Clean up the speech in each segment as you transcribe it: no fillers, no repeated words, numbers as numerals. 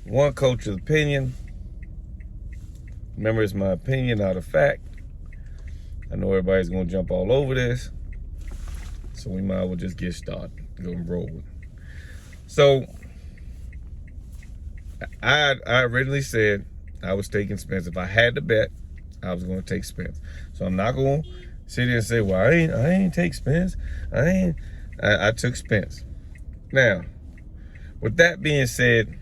one coach's opinion. Remember, it's my opinion, not a fact. I know everybody's gonna jump all over this, so we might as well just get started, go and roll with it. So, I originally said I was taking Spence. If I had to bet, I was gonna take Spence. So I'm not gonna sit here and say, well, I ain't take Spence. I took Spence. Now, with that being said,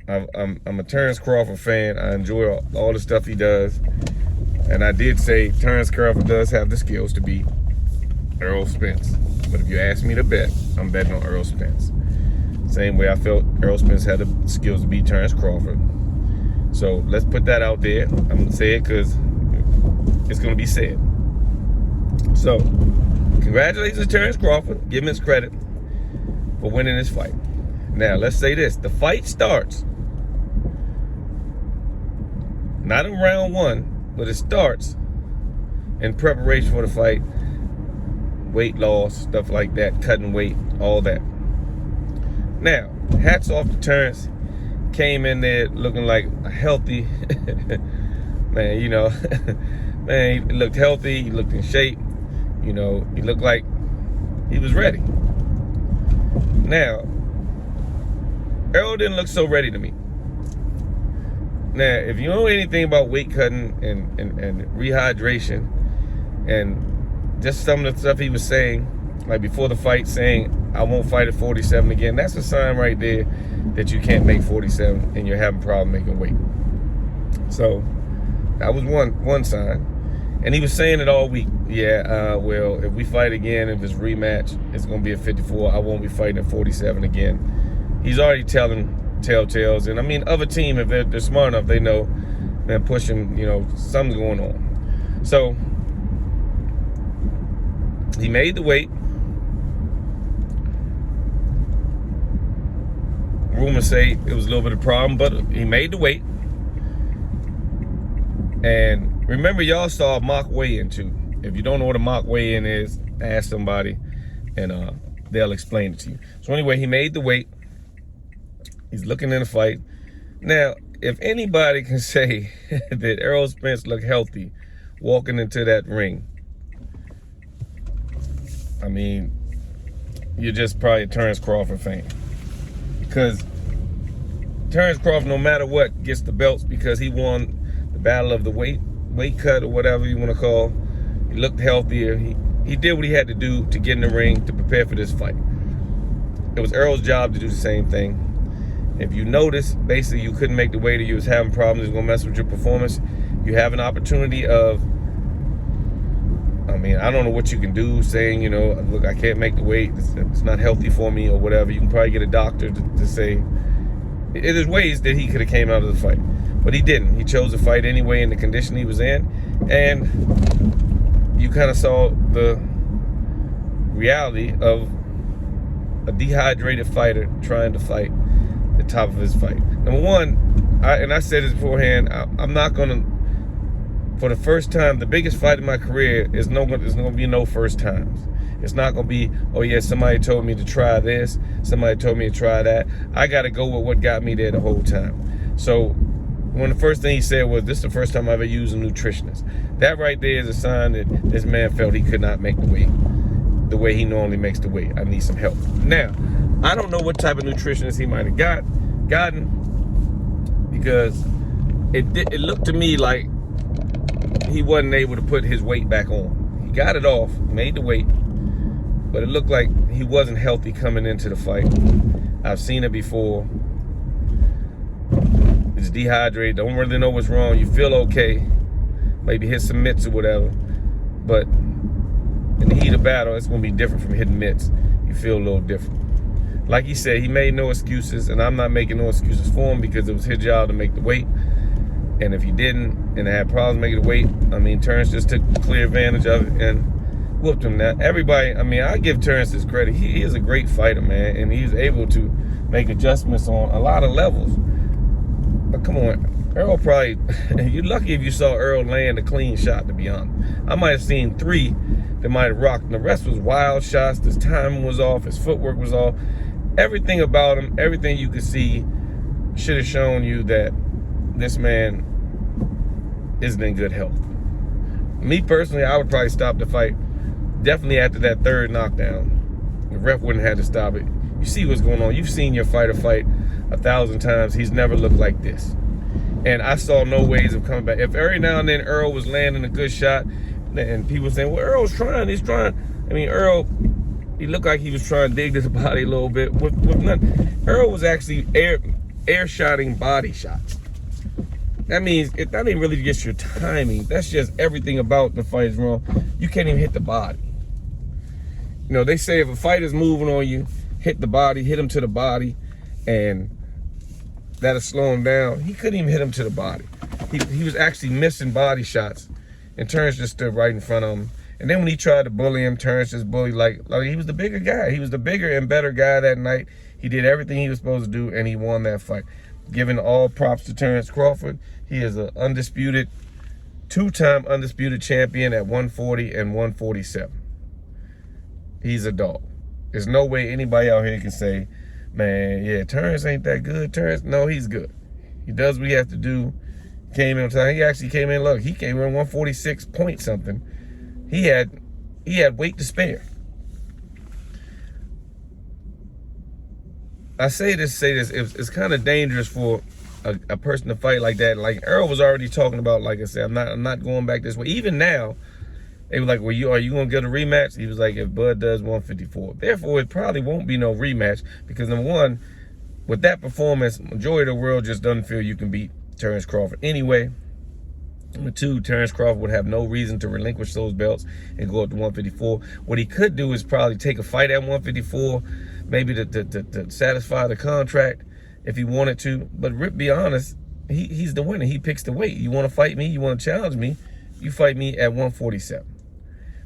I'm a Terrence Crawford fan. I enjoy all the stuff he does. And I did say Terrence Crawford does have the skills to beat Errol Spence. But if you ask me to bet, I'm betting on Errol Spence. Same way I felt Errol Spence had the skills to beat Terrence Crawford. So let's put that out there. I'm going to say it because it's going to be said. So, congratulations to Terrence Crawford. Give him his credit for winning this fight. Now, let's say this. The fight starts not in round one, but it starts in preparation for the fight. Weight loss, stuff like that, cutting weight, all that. Now, hats off to Terrence. Came in there looking like a healthy man, you know. Man, he looked healthy, he looked in shape, you know, he looked like he was ready. Now, Errol didn't look so ready to me. Now, if you know anything about weight cutting and rehydration and just some of the stuff he was saying, like before the fight saying, I won't fight at 47 again, that's a sign right there that you can't make 47 and you're having a problem making weight. So that was one sign. And he was saying it all week. Yeah, well, if we fight again, if it's rematch, it's going to be at 54. I won't be fighting at 47 again. He's already telling telltales. And I mean, other team, if they're smart enough, they know, man, pushing, you know, something's going on. So he made the weight. Rumors say it was a little bit of a problem, but he made the weight. And remember, y'all saw a mock weigh-in too. If you don't know what a mock weigh-in is, ask somebody and they'll explain it to you. So anyway, he made the weight. He's looking in the fight. Now, if anybody can say that Errol Spence looked healthy walking into that ring, I mean, you're just probably a Terrence Crawford fan. Because Terrence Crawford, no matter what, gets the belts because he won the battle of the weight cut or whatever you want to call. He looked healthier. He did what he had to do to get in the ring to prepare for this fight. It was Errol's job to do the same thing. If you notice, basically you couldn't make the weight or you was having problems, it's going to mess with your performance. You have an opportunity of, I mean, I don't know what you can do saying, you know, look, I can't make the weight, it's not healthy for me or whatever. You can probably get a doctor to say, there's ways that he could have came out of the fight. But he didn't. He chose to fight anyway in the condition he was in. And you kind of saw the reality of a dehydrated fighter trying to fight the top of his fight. Number one, I said this beforehand, I'm not going to, for the first time, the biggest fight in my career, there's going to be no first times. It's not going to be, oh yeah, somebody told me to try this, somebody told me to try that. I got to go with what got me there the whole time. So when the first thing he said was, this is the first time I ever used a nutritionist. That right there is a sign that this man felt he could not make the weight the way he normally makes the weight. I need some help. Now, I don't know what type of nutritionist he might have gotten because it looked to me like he wasn't able to put his weight back on. He got it off, made the weight, but it looked like he wasn't healthy coming into the fight. I've seen it before. It's dehydrated, don't really know what's wrong. You feel okay, maybe hit some mitts or whatever, but in the heat of battle, it's gonna be different from hitting mitts. You feel a little different. Like he said, he made no excuses, and I'm not making no excuses for him because it was his job to make the weight. And if he didn't and had problems making the weight, I mean, Terrence just took clear advantage of it and whooped him. Now, everybody, I mean, I give Terrence his credit. He is a great fighter, man, and he's able to make adjustments on a lot of levels. But come on, Errol probably, you're lucky if you saw Errol land a clean shot, to be honest. I might have seen 3 that might have rocked, and the rest was wild shots. His timing was off, his footwork was off. Everything about him, everything you could see should have shown you that this man isn't in good health. Me personally, I would probably stop the fight definitely after that third knockdown. The ref wouldn't have to stop it. You see what's going on. You've seen your fighter fight 1,000 times. He's never looked like this. And I saw no ways of coming back. If every now and then Earl was landing a good shot, and people saying, well, Earl's trying, he's trying. I mean, Earl, he looked like he was trying to dig to the body a little bit with nothing. Earl was actually air shotting body shots. That means, that ain't really just your timing. That's just everything about the fight is wrong. You can't even hit the body. You know, they say if a fighter's moving on you, hit the body, hit him to the body, and that'll slow him down. He couldn't even hit him to the body. He was actually missing body shots, and Terrence just stood right in front of him. And then when he tried to bully him, Terrence just bullied like he was the bigger guy. He was the bigger and better guy that night. He did everything he was supposed to do, and he won that fight. Giving all props to Terrence Crawford. He is an undisputed, two-time undisputed champion at 140 and 147. He's a dog. There's no way anybody out here can say, man, yeah, Terrence ain't that good. Terrence, no, he's good. He does what he has to do. Came in on time. He actually came in, look, he came in 146 point something. He had weight to spare. I say this, it's kind of dangerous for a person to fight like that. Like Earl was already talking about, like I said, I'm not going back this way. Even now, they were like, well, are you gonna get a rematch? He was like, if Bud does 154. Therefore, it probably won't be no rematch, because number one, with that performance, majority of the world just doesn't feel you can beat Terrence Crawford anyway. Number two, Terrence Crawford would have no reason to relinquish those belts and go up to 154. What he could do is probably take a fight at 154, maybe to satisfy the contract if he wanted to. But be honest, he's the winner. He picks the weight. You want to fight me? You want to challenge me? You fight me at 147.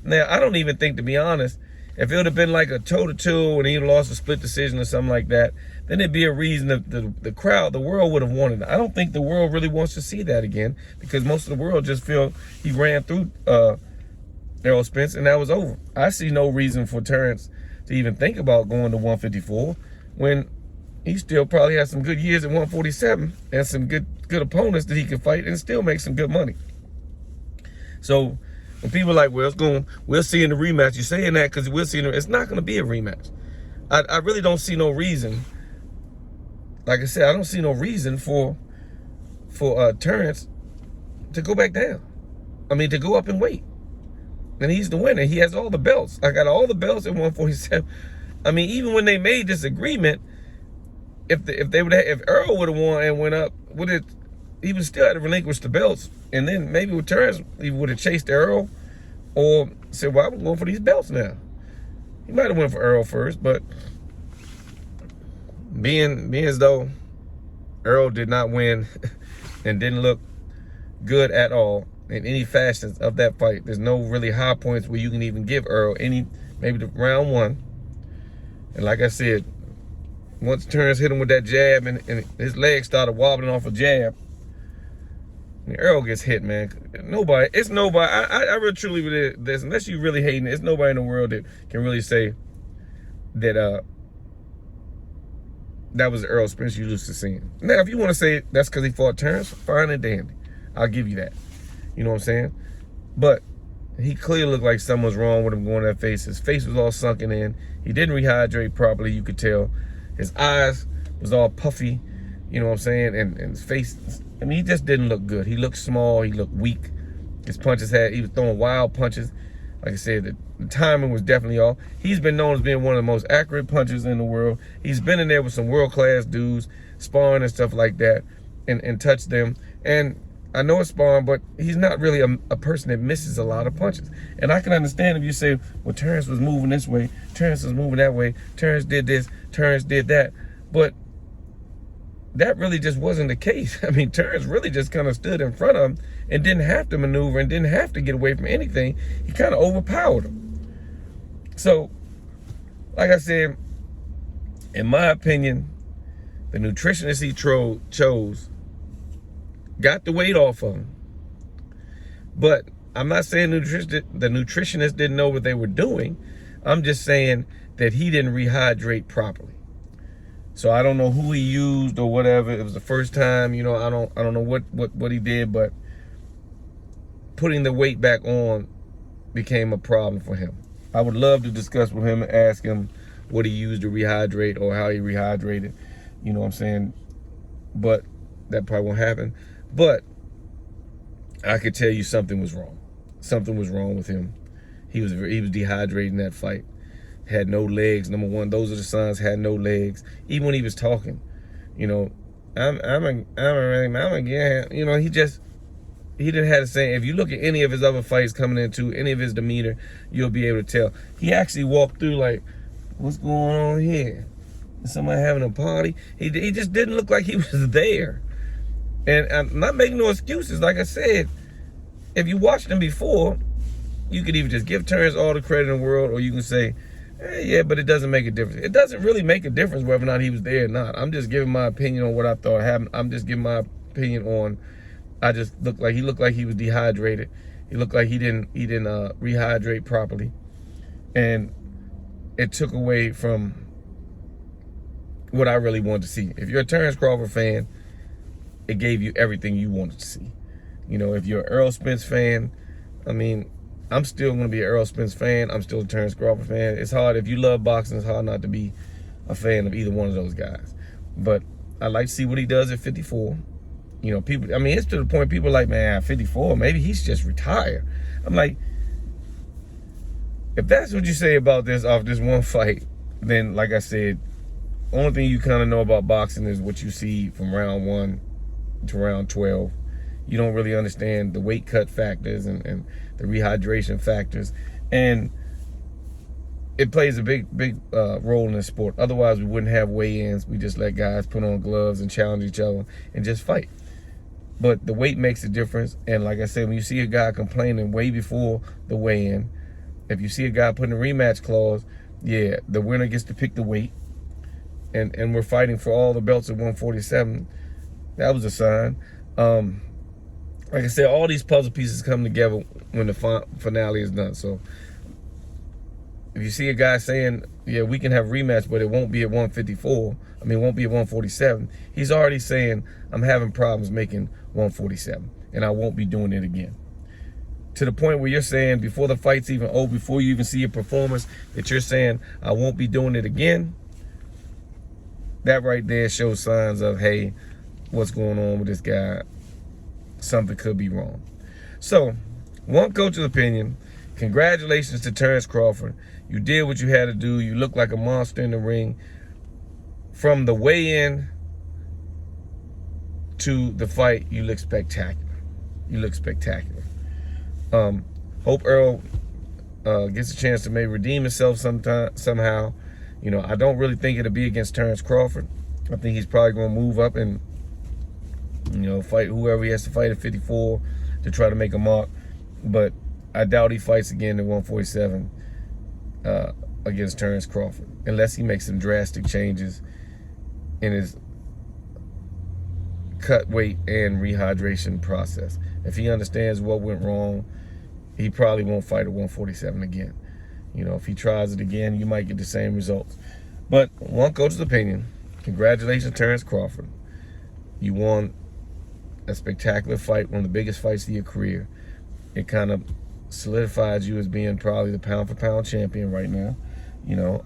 Now, I don't even think, to be honest, if it would have been like a toe-to-toe and he lost a split decision or something like that, then it'd be a reason that the crowd, the world would have wanted it. I don't think the world really wants to see that again, because most of the world just feel he ran through Errol Spence and that was over. I see no reason for Terrence to even think about going to 154 when he still probably has some good years at 147 and some good opponents that he could fight and still make some good money. So when people are like, well, we'll see in the rematch, you're saying that because we'll see it's not going to be a rematch. I really don't see no reason. Like I said, I don't see no reason for Terrence to go back down. I mean, to go up and wait. And he's the winner. He has all the belts. I got all the belts at 147. I mean, even when they made this agreement, if Earl would have won and went up, he would still have to relinquish the belts. And then maybe with Terrence, he would have chased Earl or said, well, I'm going for these belts now. He might have went for Earl first, but being as though Earl did not win and didn't look good at all in any facets of that fight, there's no really high points where you can even give Earl maybe the round one. And like I said, once Terrence hit him with that jab and his legs started wobbling off a jab, and Earl gets hit, man. It's nobody. I really truly believe this, unless you really hating it, it's nobody in the world that can really say that that was the Earl Spence you used to seeing. Now, if you want to say that's because he fought Terrence, fine and dandy. I'll give you that. You know what I'm saying? But he clearly looked like something was wrong with him going to that face. His face was all sunken in. He didn't rehydrate properly, you could tell. His eyes was all puffy, you know what I'm saying? And his face, I mean, he just didn't look good. He looked small, he looked weak. His punches he was throwing wild punches. Like I said, the timing was definitely off. He's been known as being one of the most accurate punchers in the world. He's been in there with some world-class dudes, sparring and stuff like that, and touched them. And I know it's sparring, but he's not really a person that misses a lot of punches. And I can understand if you say, well, Terrence was moving this way, Terrence was moving that way, Terrence did this, Terrence did that. But that really just wasn't the case. I mean, Terrence really just kind of stood in front of him and didn't have to maneuver and didn't have to get away from anything. He kind of overpowered him. So, like I said, in my opinion, the nutritionist he chose got the weight off of him. But I'm not saying the nutritionist didn't know what they were doing. I'm just saying that he didn't rehydrate properly. So I don't know who he used or whatever. It was the first time, you know, I don't know what he did, but putting the weight back on became a problem for him. I would love to discuss with him and ask him what he used to rehydrate or how he rehydrated. You know what I'm saying? But that probably won't happen. But I could tell you something was wrong. Something was wrong with him. He was dehydrating that fight. Had no legs. Number one, those are the signs. Had no legs. Even when he was talking, you know, I'm again. You know, he didn't have the same. If you look at any of his other fights coming into any of his demeanor, you'll be able to tell. He actually walked through like, what's going on here? Is somebody having a party? He just didn't look like he was there. And I'm not making no excuses. Like I said, if you watched him before, you could either just give Terrence all the credit in the world, or you can say, yeah, but it doesn't make a difference. It doesn't really make a difference whether or not he was there or not. I'm just giving my opinion on what I thought happened. I'm just giving my opinion on, he looked like he was dehydrated. He looked like he didn't rehydrate properly. And it took away from what I really wanted to see. If you're a Terrence Crawford fan, it gave you everything you wanted to see. You know, if you're an Errol Spence fan, I mean, I'm still going to be an Errol Spence fan. I'm still a Terrence Crawford fan. It's hard. If you love boxing, it's hard not to be a fan of either one of those guys. But I like to see what he does at 54. You know, people, I mean, it's to the point people are like, man, 54, maybe he's just retired. I'm like, if that's what you say about this off this one fight, then like I said, only thing you kind of know about boxing is what you see from round 1 to round 12. You don't really understand the weight cut factors and the rehydration factors. And it plays a big role in the sport. Otherwise, we wouldn't have weigh-ins. We just let guys put on gloves and challenge each other and just fight. But the weight makes a difference. And like I said, when you see a guy complaining way before the weigh-in, if you see a guy putting a rematch clause, yeah, the winner gets to pick the weight. And we're fighting for all the belts at 147. That was a sign. Like I said, all these puzzle pieces come together when the finale is done. So if you see a guy saying, yeah, we can have a rematch, but it won't be at 154, I mean, it won't be at 147, he's already saying, I'm having problems making 147, and I won't be doing it again. To the point where you're saying, before the fight's even over, before you even see a performance, that you're saying, I won't be doing it again, that right there shows signs of, hey, what's going on with this guy? Something could be wrong. So, one coach's opinion. Congratulations to Terrence Crawford. You did what you had to do. You look like a monster in the ring. From the weigh-in to the fight, you look spectacular. You look spectacular. Hope Earl gets a chance to maybe redeem himself somehow. You know, I don't really think it'll be against Terrence Crawford. I think he's probably going to move up and, you know, fight whoever he has to fight at 54 to try to make a mark. But I doubt he fights again at 147 against Terrence Crawford, unless he makes some drastic changes in his cut weight and rehydration process. If he understands what went wrong, he probably won't fight at 147 again. You know, if he tries it again, you might get the same results. But one coach's opinion, congratulations, Terrence Crawford. You won a spectacular fight, one of the biggest fights of your career. It kind of solidifies you as being probably the pound-for-pound champion right now, you know,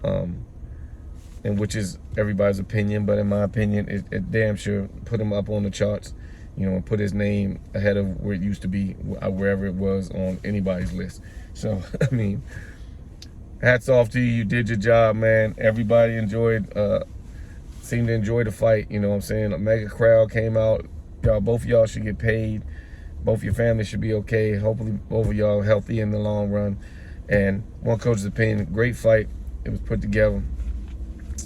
and which is everybody's opinion, but in my opinion, it damn sure put him up on the charts, you know, and put his name ahead of where it used to be, wherever it was on anybody's list. So, I mean, hats off to you. You did your job, man. Everybody seemed to enjoy the fight, you know what I'm saying? A mega crowd came out. Both of y'all should get paid. Both of your families should be okay. Hopefully both of y'all healthy in the long run. And one coach's opinion, great fight. It was put together.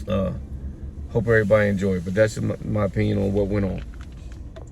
Hope everybody enjoyed. But that's my opinion on what went on.